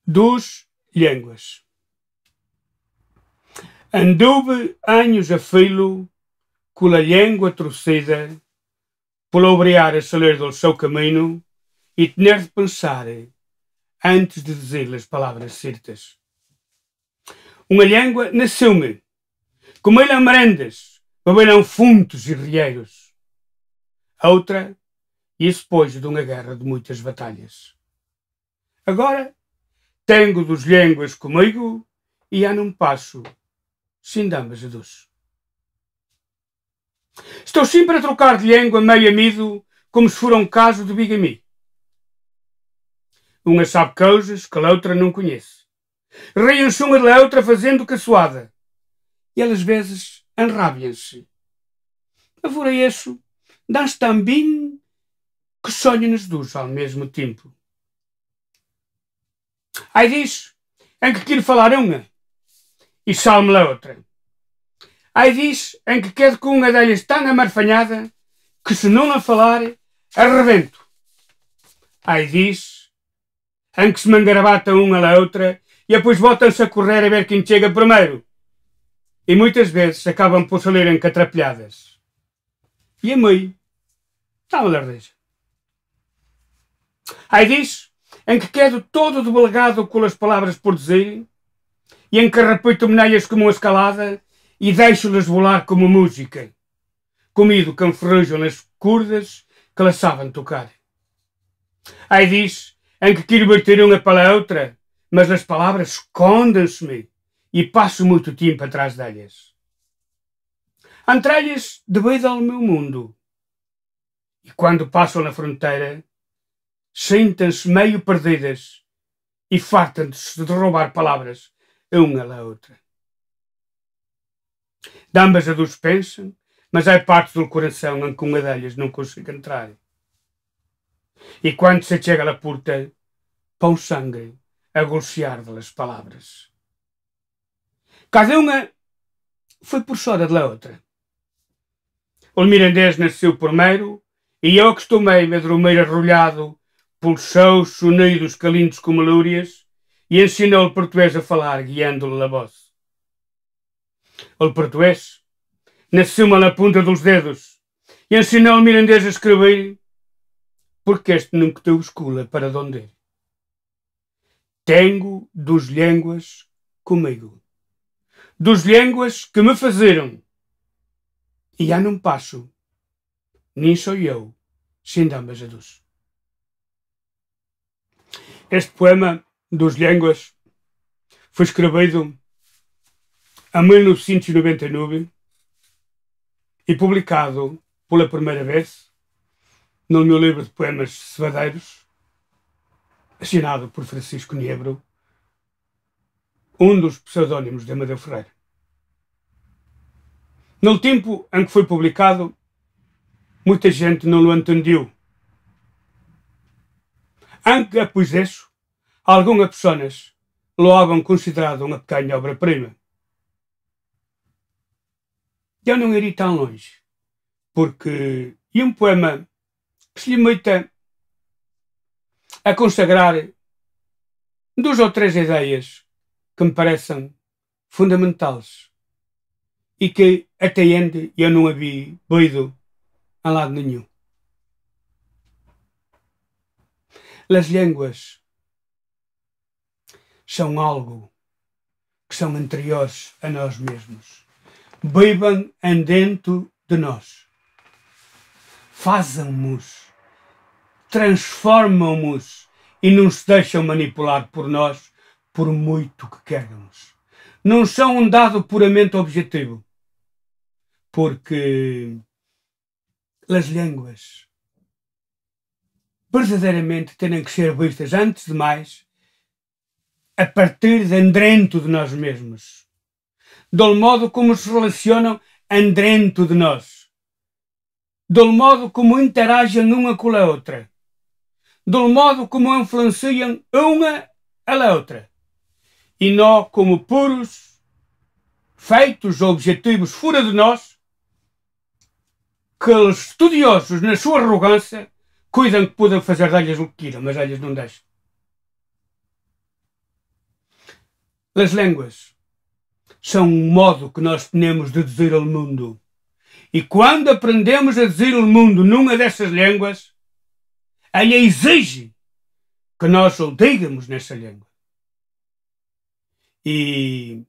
Duas línguas. Anduve anos a filo, com a língua torcida, por obrigar a salir do seu caminho e ter de pensar antes de dizer as palavras certas. Uma língua nasceu-me, comeram merendas, beberam funtos e rieiros. A outra, e depois de uma guerra de muitas batalhas. Agora, tenho duas línguas comigo e já não passo sem ambas a duas. Estou sempre a trocar de língua meio amido, como se for um caso de bigamia. Uma sabe coisas que a outra não conhece. Riem-se uma da outra fazendo caçoada. E elas, às vezes, enrabiam-se. Agora isso, dá-se também que sonham nas duas ao mesmo tempo. Aí diz em que quero falar uma e salme a outra. Aí diz em que quero que uma delas tão amarfanhada que se não a falar, arrebento. Aí diz em que se mangarabatam uma à outra e depois botam-se a correr a ver quem chega primeiro. E muitas vezes acabam por saírem catrapilhadas. E a mãe está uma lardeja. Aí diz em que quedo todo debelegado com as palavras por dizer e em que repito meneias como uma escalada e deixo-las volar como música, comido que enferrujam nas cordas que las sabem tocar. Aí diz em que quero bater uma para a outra, mas as palavras escondem-se-me e passo muito tempo atrás delas. Entre elas devido ao meu mundo. E quando passam na fronteira, sentem-se meio perdidas e fartam-se de roubar palavras a uma à outra. De ambas a duas pensam, mas há partes do coração em que uma delas não consegue entrar. E quando se chega à porta, põe sangue a golpear das palavras. Cada uma foi por sorte da outra. O mirandês nasceu primeiro e eu acostumei-me a dormir arrolhado pelos seus sonidos calindos como lúrias e ensinou o português a falar, guiando-lhe a voz. O português nasceu-me na ponta dos dedos e ensinou o mirandês a escrever, porque este nunca teve escola para onde ir. Tenho duas línguas comigo. Duas línguas que me fizeram. E já não passo, nem sou eu, sem ambas a duas. Este poema, Duas Línguas, foi escrevido em 1999 e publicado pela primeira vez no meu livro de poemas cevadeiros, assinado por Francisco Niebro, um dos pseudónimos de Amadeu Ferreira. No tempo em que foi publicado, muita gente não o entendeu. Antes, após isso, algumas pessoas logo considerado uma pequena obra-prima. Eu não iria tão longe, porque é um poema que se limita a consagrar duas ou três ideias que me parecem fundamentais e que até ainda eu não havia ouvido a lado nenhum. As línguas são algo que são anteriores a nós mesmos. Vivem dentro de nós. Fazem-nos, transformam-nos e não se deixam manipular por nós por muito que queremos. Não são um dado puramente objetivo. Porque as línguas verdadeiramente têm que ser vistas, antes de mais, a partir de dentro de nós mesmos. Do modo como se relacionam dentro de nós. Do modo como interagem uma com a outra. Do modo como influenciam uma a outra. E não como puros, feitos objetivos fora de nós, que os estudiosos, na sua arrogância, cuidam que podem fazer delas o que queiram, mas elas não deixam. As línguas são um modo que nós temos de dizer ao mundo. E quando aprendemos a dizer ao mundo numa dessas línguas, ela exige que nós o digamos nessa língua. E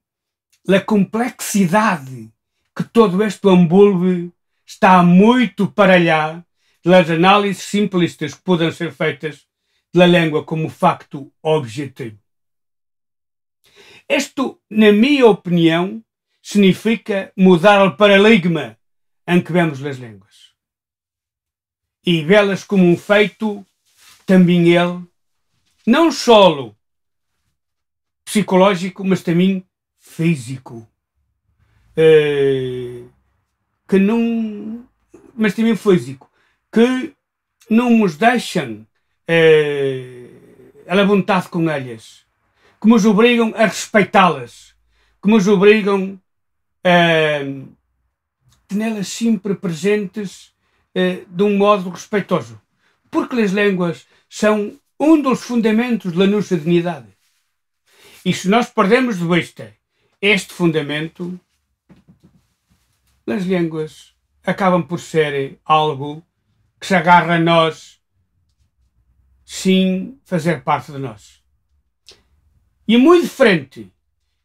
a complexidade que todo este envolve está muito para lá das análises simplistas que podem ser feitas da língua como facto objetivo. Isto, na minha opinião, significa mudar o paradigma em que vemos as línguas e vê-las como um feito, também ele, não só psicológico, mas também físico. Que não, mas também físico, que não nos deixam à vontade com elas, que nos obrigam a respeitá-las, que nos obrigam a tê-las sempre presentes de um modo respeitoso, porque as línguas são um dos fundamentos da nossa dignidade. E se nós perdemos de vista este fundamento, as línguas acabam por ser algo que se agarra a nós sem fazer parte de nós. E é muito diferente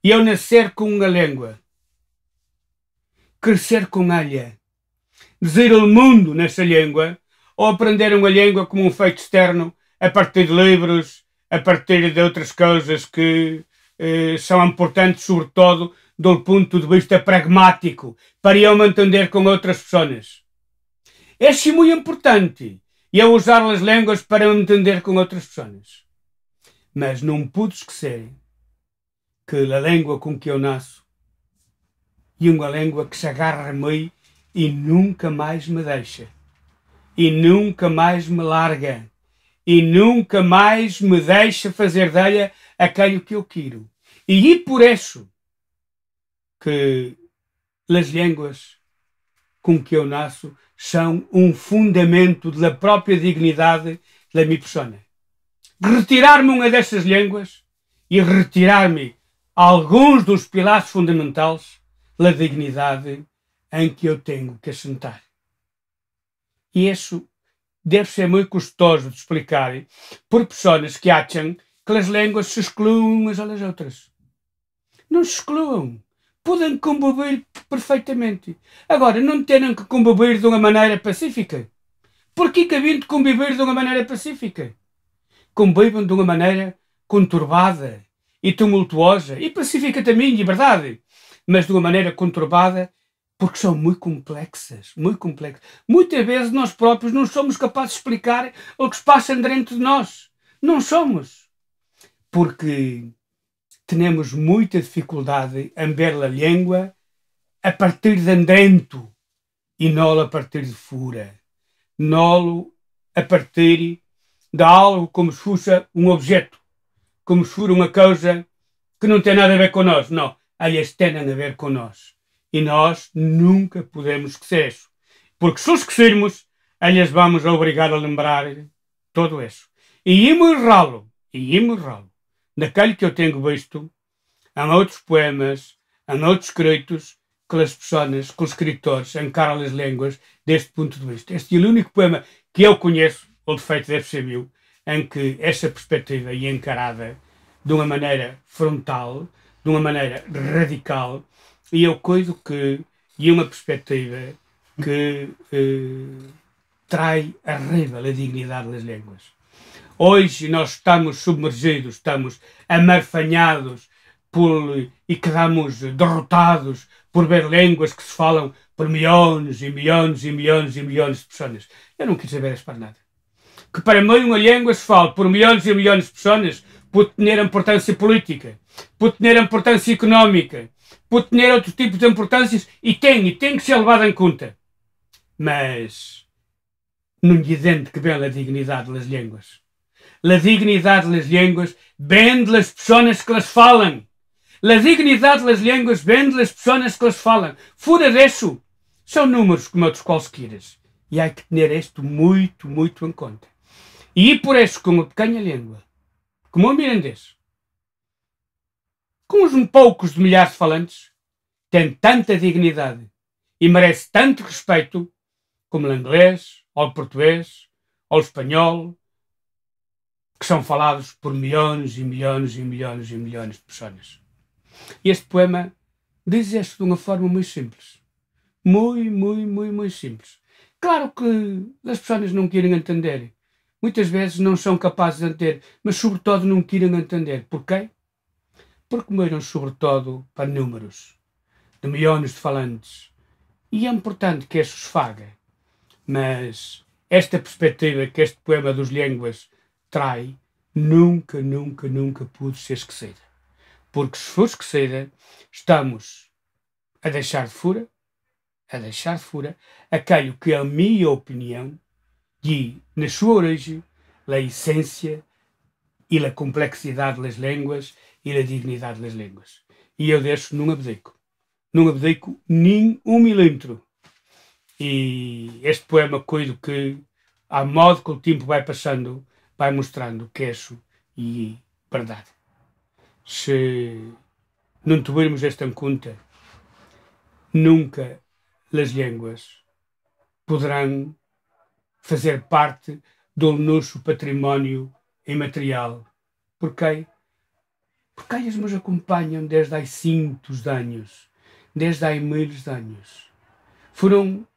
eu nascer com uma língua, crescer com ela, dizer ao mundo nessa língua, ou aprender uma língua como um feito externo a partir de livros, a partir de outras coisas que são importantes, sobretudo do ponto de vista pragmático, para eu me entender com outras pessoas. É sim muito importante eu usar as línguas para me entender com outras pessoas. Mas não pude esquecer que a língua com que eu nasço é uma língua que se agarra a mim e nunca mais me deixa. E nunca mais me larga. E nunca mais me deixa fazer dela aquilo que eu quero. E é por isso que as línguas com que eu nasço são um fundamento da própria dignidade da minha persona. Retirar-me uma dessas línguas e retirar-me alguns dos pilares fundamentais da dignidade em que eu tenho que assentar. E isso deve ser muito custoso de explicar por pessoas que acham que as línguas se excluem umas às outras. Não se excluam. Podem conviver perfeitamente. Agora, não terem que conviver de uma maneira pacífica. Porquê que havem de conviver de uma maneira pacífica? Convivam de uma maneira conturbada e tumultuosa, e pacífica também, de verdade, mas de uma maneira conturbada, porque são muito complexas, muito complexas. Muitas vezes nós próprios não somos capazes de explicar o que se passa dentro de nós. Não somos. Porque temos muita dificuldade em ver a língua a partir de dentro e não a partir de fora. Não a partir de algo como se fosse um objeto, como se fosse uma coisa que não tem nada a ver com nós. Não, elas têm a ver com nós. E nós nunca podemos esquecer isso. Porque se o esquecermos, elas vamos obrigar a lembrar todo isso. E imorrá-lo, daquele que eu tenho visto, há outros poemas, há outros escritos, que as pessoas, que os escritores encaram as línguas deste ponto de vista. Este é o único poema que eu conheço, o defeito deve ser meu, em que essa perspectiva é encarada de uma maneira frontal, de uma maneira radical, e eu coido que é uma perspectiva que trai arriba a dignidade das línguas. Hoje nós estamos submergidos, estamos amarfanhados e quedamos derrotados por ver línguas que se falam por milhões e milhões e milhões e milhões de pessoas. Eu não quis saber isso para nada. Que para mim uma língua se fala por milhões e milhões de pessoas pode ter importância política, pode ter importância económica, pode ter outro tipo de importâncias e tem que ser levado em conta. Mas não é dentro que vem a dignidade das línguas. A dignidade das línguas vem das pessoas que las falam. A dignidade das línguas vem das pessoas que las falam. Fora disso, são números como outros quaisquer. E há que ter isto muito, muito em conta. E por isso, com uma pequena língua, como o mirandês, com uns poucos de milhares de falantes, tem tanta dignidade e merece tanto respeito como o inglês, ou o português, ou o espanhol, que são falados por milhões e milhões e milhões e milhões de pessoas. Este poema diz isto de uma forma muito simples. Muito simples. Claro que as pessoas não querem entender. Muitas vezes não são capazes de entender, mas sobretudo não querem entender. Porquê? Porque moram sobretudo para números de milhões de falantes. E é importante que isso se faça. Mas esta perspectiva que este poema dos línguas traz, nunca pude ser esquecida. Porque se for esquecida, estamos a deixar de fora aquilo que, a minha opinião, e na sua origem, a essência e a complexidade das línguas e a dignidade das línguas. E eu deixo, não abdico nem um milímetro. E este poema, cuido que, à modo que o tempo vai passando, vai mostrando queixo e verdade. Se não tivermos esta em conta, nunca as línguas poderão fazer parte do nosso património imaterial. Porquê? Porque elas nos acompanham desde há cintos de anos, desde há milhares de anos. Foram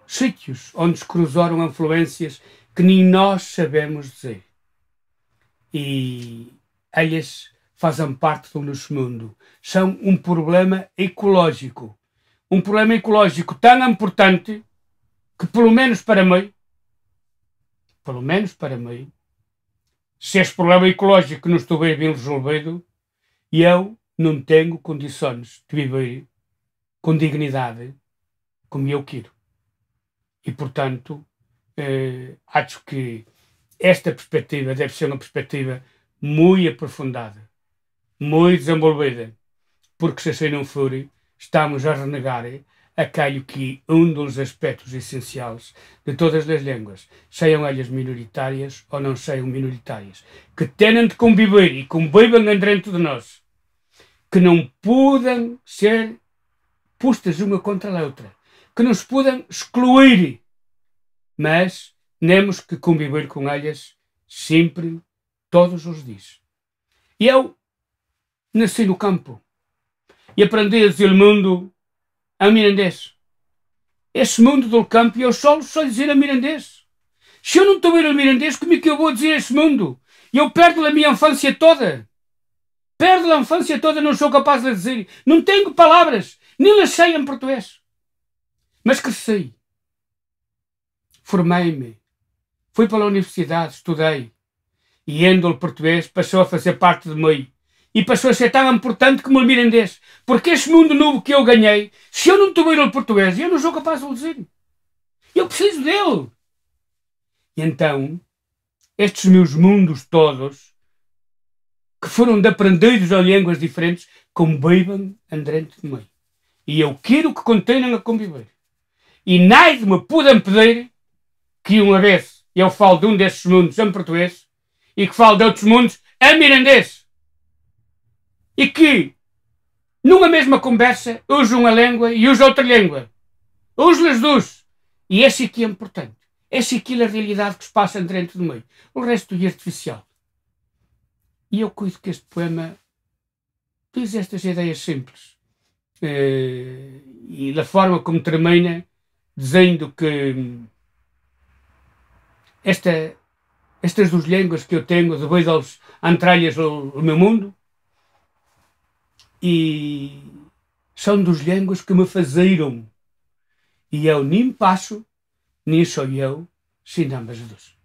sítios onde se cruzaram influências que nem nós sabemos dizer. E elas fazem parte do nosso mundo. São um problema ecológico. Um problema ecológico tão importante que, pelo menos para mim, se este problema ecológico não estiver bem resolvido, eu não tenho condições de viver com dignidade como eu quero. E, portanto, acho que esta perspectiva deve ser uma perspectiva muito aprofundada, muito desenvolvida, porque se assim não for, estamos a renegar aquilo que é um dos aspectos essenciais de todas as línguas, sejam elas minoritárias ou não sejam minoritárias, que tenham de conviver e convivam dentro de nós, que não podem ser postas uma contra a outra, que não se podem excluir, mas temos que conviver com elas sempre, todos os dias. E eu nasci no campo e aprendi a dizer o mundo a mirandês. Esse mundo do campo, eu só sei dizer a mirandês. Se eu não estou a ver a mirandês, como é que eu vou dizer esse mundo? Eu perdo a minha infância toda. Perdo a infância toda, não sou capaz de dizer. Não tenho palavras, nem las sei em português. Mas cresci. Formei-me. Fui para a universidade, estudei. E o português passou a fazer parte de mim. E passou a ser tão importante como o mirandês. Porque esse mundo novo que eu ganhei, se eu não tiver o português, eu não sou capaz de o dizer. Eu preciso dele. E então, estes meus mundos todos, que foram de aprendidos a línguas diferentes, convivam dentro de mim. E eu quero que continuem a conviver. E nada me podem pedir que uma vez eu falo de um destes mundos em português e que falo de outros mundos em mirandês. E que, numa mesma conversa, uso uma língua e uso outra língua. Uso as duas. E esse aqui é importante. Essa aqui é a realidade que se passa dentro de mim. O resto é artificial. E eu cuido que este poema diz estas ideias simples. E da forma como termina, dizendo que estas duas línguas que eu tenho, devido aos entralhas do meu mundo, e são duas línguas que me faziam. E eu nem passo, nem sou eu, sem ambas as duas.